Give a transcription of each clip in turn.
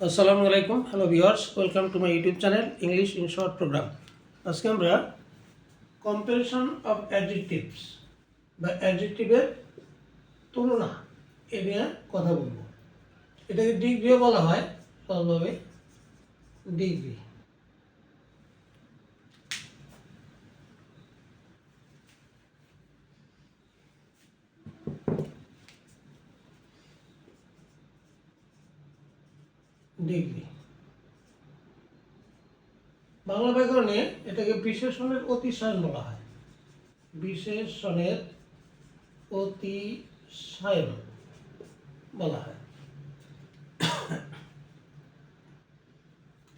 আসসালামু আলাইকুম, hello viewers, welcome to my YouTube channel English in short program. আজকে আমরা কম্পারিজন অফ অ্যাডজেক্টিভস বা অ্যাডজেক্টিভের তুলনা এ নিয়ে কথা বলবো। এটাকে ডিগ্রিও বলা হয়, সহজভাবে ডিগ্রি। ডিগ্রি বাংলা ব্যাকরণে এটাকে বিশেষণের অতিশয়ন বলা হয়। বিশেষণের অতিশয়ন বলা হয়।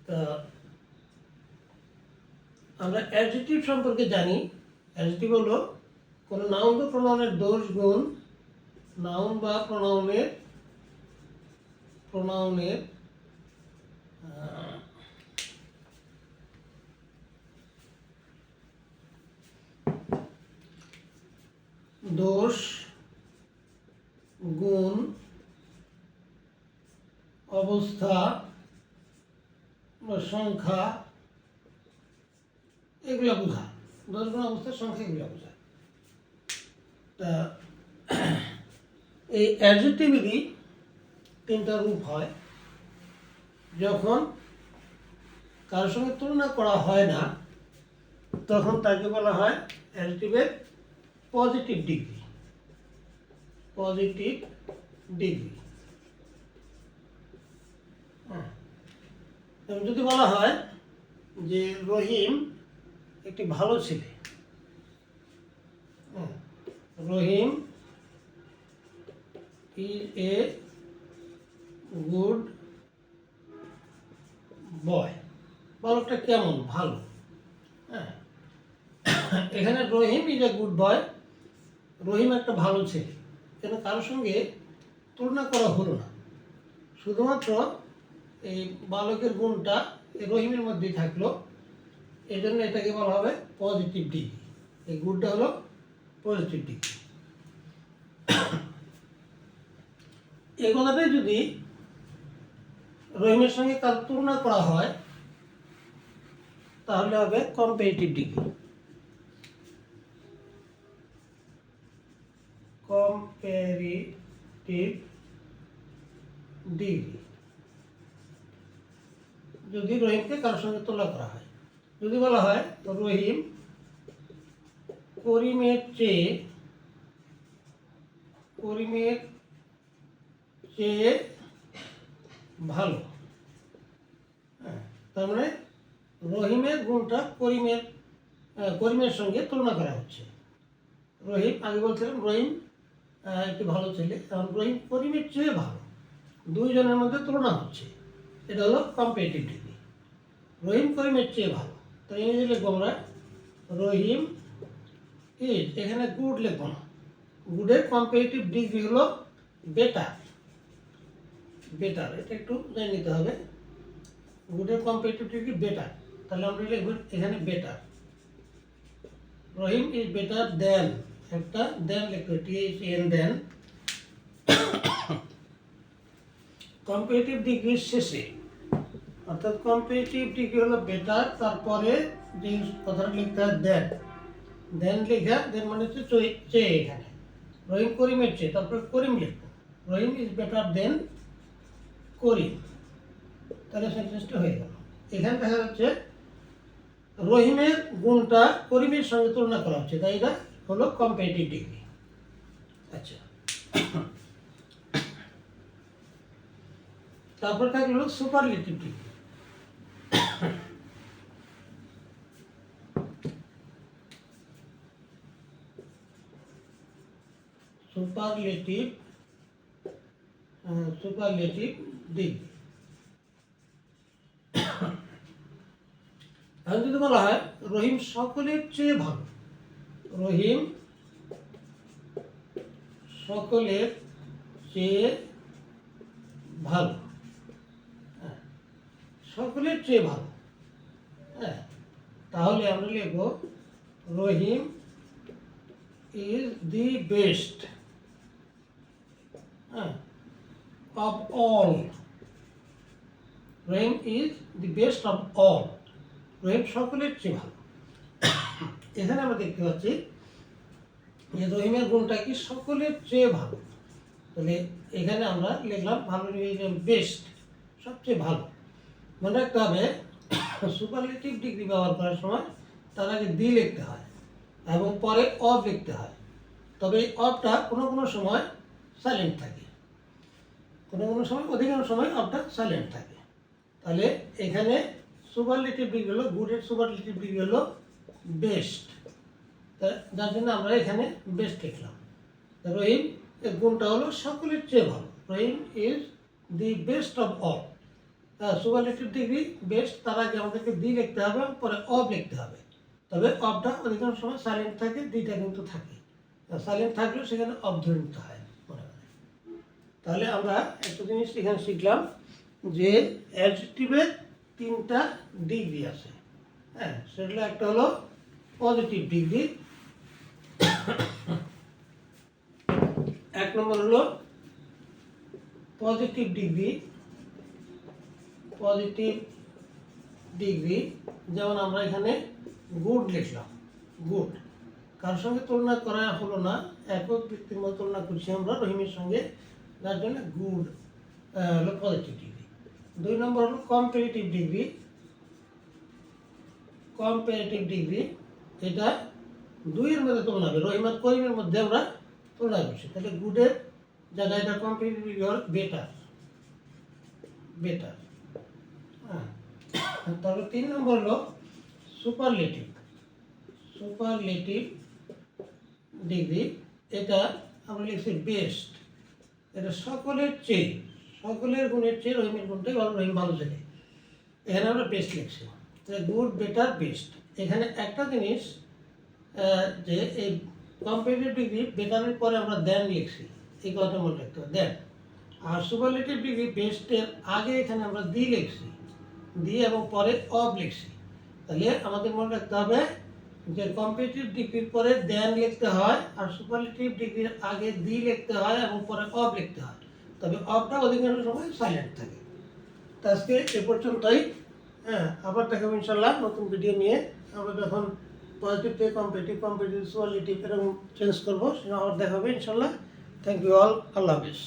তা আমরা অ্যাডজেক্টিভ সম্পর্কে জানি। অ্যাডজেক্টিভ হলো কোনো নাউন বা প্রোনাউনের দোষ গুণ, নাউন বা প্রোনাউনের দোষ গুণ, অবস্থা বা সংখ্যা এগুলো বোঝায়। দোষ গুণ, অবস্থার সংখ্যা এগুলো বোঝায়। তা এই অ্যাডজেক্টিভেরই তিনটা রূপ হয়। যখন কারোর সঙ্গে তুলনা করা হয় না, তখন তাকে বলা হয় অ্যাডজেক্টিভের পজিটিভ ডিগ্রি। Positive degree. যদি বলা হয় যে রহিম একটি ভালো ছেলে, রহিম ইজ এ গুড বয়। বালকটা কেমন? ভালো। হ্যাঁ, এখানে রহিম ইজ এ গুড বয়, রহিম একটা ভালো ছেলে। কেন কারোর সঙ্গে তুলনা করা হলো না, শুধুমাত্র এই বালকের গুণটা রহিমের মধ্যেই থাকলো। এই জন্য এটাকে বলা হবে পজিটিভ ডিগ্রি। এই গুণটা হলো পজিটিভ ডিগ্রি। এই কথাটাই যদি রহিমের সঙ্গে কার তুলনা করা হয়, তাহলে হবে কম্পারেটিভ ডিগ্রি। কম্পারেটিভ ডিগ্রি যদি রহিমকে কারোর সঙ্গে তুলনা করা হয়। যদি বলা হয় রহিম করিমের চেয়ে ভালো, তার মানে রহিমের গুণটা করিমের সঙ্গে তুলনা করা হচ্ছে। রহিম, আগে বলছিলাম রহিম একটি ভালো ছেলে, কারণ রহিম করিমের চেয়ে ভালো, দুইজনের মধ্যে তুলনা হচ্ছে। এটা হলো কম্পারেটিভ ডিগ্রি। রহিম করিমের চেয়ে ভালো। তো ইংরেজি লিখবো আমরা রহিম ইজ, এখানে গুড লিখবো না। গুডের কম্পারেটিভ ডিগ্রি হলো বেটার। বেটার, এটা একটু জেনে নিতে হবে। গুডের কম্পারেটিভ ডিগ্রি বেটার, তাহলে আমরা লিখব এখানে বেটার। রহিম ইজ বেটার দেন, একটা দেন লিখতে THN দেন। কম্পারেটিভ ডিগ্রির শেষে, অর্থাৎ কম্পারেটিভ ডিগ্রি হলো বেটার, তারপরে যে কথাটা লিখতে হয় দেন। দেন লেখা, দেন মানে হচ্ছে চেয়ে। এখানে রহিম করিমের চেয়ে, তারপরে করিম লিখবো। রহিম ইজ বেটার দেন করিম, তাহলে সেন্টেন্সটা হয়ে গেল। এখানে দেখা যাচ্ছে রহিমের গুণটা করিমের সঙ্গে তুলনা করা হচ্ছে, তাই এটা হলো কম্পারেটিভ ডিগ্রি। আচ্ছা, তারপর থাকলো সুপারলেটিভ ডিগ্রি। Superlative degree. এখন যদি বলা হয় রহিম সকলের চেয়ে ভালো, রহিম সকলের চেয়ে ভালো, সকলের চেয়ে ভালো। হ্যাঁ, তাহলে আমরা লিখব Rahim is the best of all Rahim is the best of all, Rahim সকলের চেয়ে ভালো। এখানে আমরা দেখতে পাচ্ছি যে রহিমের গুণটা কি সকলের চেয়ে ভালো। তাহলে এখানে আমরা লিখলাম ভালো, বেস্ট, সবচেয়ে ভালো। মনে রাখতে হবে সুপারলেটিভ ডিগ্রি ব্যবহার করার সময় তার আগে দি লিখতে হয় এবং পরে অফ লিখতে হয়। তবে এই অফটা কোনো কোনো সময় সাইলেন্ট থাকে, কোনো কোনো সময়, অধিকাংশ সময় অফটা সাইলেন্ট থাকে। তাহলে এখানে সুপারলেটিভ ডিগ্রি হলো, গুডের সুপারলেটিভ ডিগ্রি হলো বেস্ট, যার জন্য আমরা এখানে বেস্ট লিখলাম। রহিম এর গুণটা হলো সকলের চেয়ে ভালো, Rahim is the best of all. Superlative degree best, তার আগে আমাদেরকে দি লিখতে হবে, পরে অফ লিখতে হবে। তবে অফটা অধিকাংশ সময় সাইলেন্ট থাকে, দিটা কিন্তু থাকে। সাইলেন্ট থাকলেও সেখানে অফ ধরে নিতে হয় মনে হয়। তাহলে আমরা একটা জিনিস এখানে শিখলাম যে অ্যাডজেক্টিভের 3টা ডিগ্রি আছে। হ্যাঁ, সেগুলো একটা হলো পজিটিভ ডিগ্রি, 1 নম্বর হলো পজিটিভ ডিগ্রি। পজিটিভ ডিগ্রি যেমন আমরা এখানে গুড লিখলাম, গুড কার সঙ্গে তুলনা করা হলো না, একক ব্যক্তির মধ্যে তুলনা করছি আমরা রহিমের সঙ্গে, যার জন্য গুড হলো পজিটিভ ডিগ্রি। 2 নম্বর হলো কম্পারেটিভ ডিগ্রি। কম্পারেটিভ ডিগ্রি এটা 2-এর মধ্যে তুলনা হবে, রহিম আর করিমের মধ্যে আমরা তুলনা করছি। তাহলে গুডের জায়গায় এটা কম্পারেটিভ ডিগ্রি হল বেটার, বেটার। হ্যাঁ, তারপর 3 নম্বর হলো সুপারলেটিভ। সুপারলেটিভ ডিগ্রি এটা আমরা লিখছি বেস্ট, এটা সকলের চেয়ে, সকলের গুণের চেয়ে রহিমের গুণটাই ভালো, রহিম ভালো ছেলে, এখানে আমরা বেস্ট লিখছি। Good, better, best. এখানে একটা জিনিস যে এই কম্পারেটিভ ডিগ্রি বেটারের পরে আমরা দেন লিখছি, এই কথা মনে রাখতে হবে, দেন। আর সুপারলেটিভ ডিগ্রি বেস্টের আগে এখানে আমরা দি লিখছি, দি এবং পরে অফ লিখছি। তাহলে আমাদের মনে রাখতে হবে যে কম্পারেটিভ ডিগ্রির পরে দেন লিখতে হয়, আর সুপারলেটিভ ডিগ্রির আগে দি লিখতে হয় এবং পরে অফ লিখতে হয়। তবে অফটা অধিকাংশ সময় সাইলেন্ট থাকে। তো আজকে এ পর্যন্তই। হ্যাঁ, আবার দেখাবো ইনশাল্লাহ নতুন ভিডিও নিয়ে। আমরা যখন পজিটিভ থেকে কম্পারেটিভ, কম্পারেটিভ সুপারলেটিভ এরকম চেঞ্জ করবো, সেটা আবার দেখাবে ইনশাল্লাহ। থ্যাংক ইউ অল, আল্লাহ হাফিজ।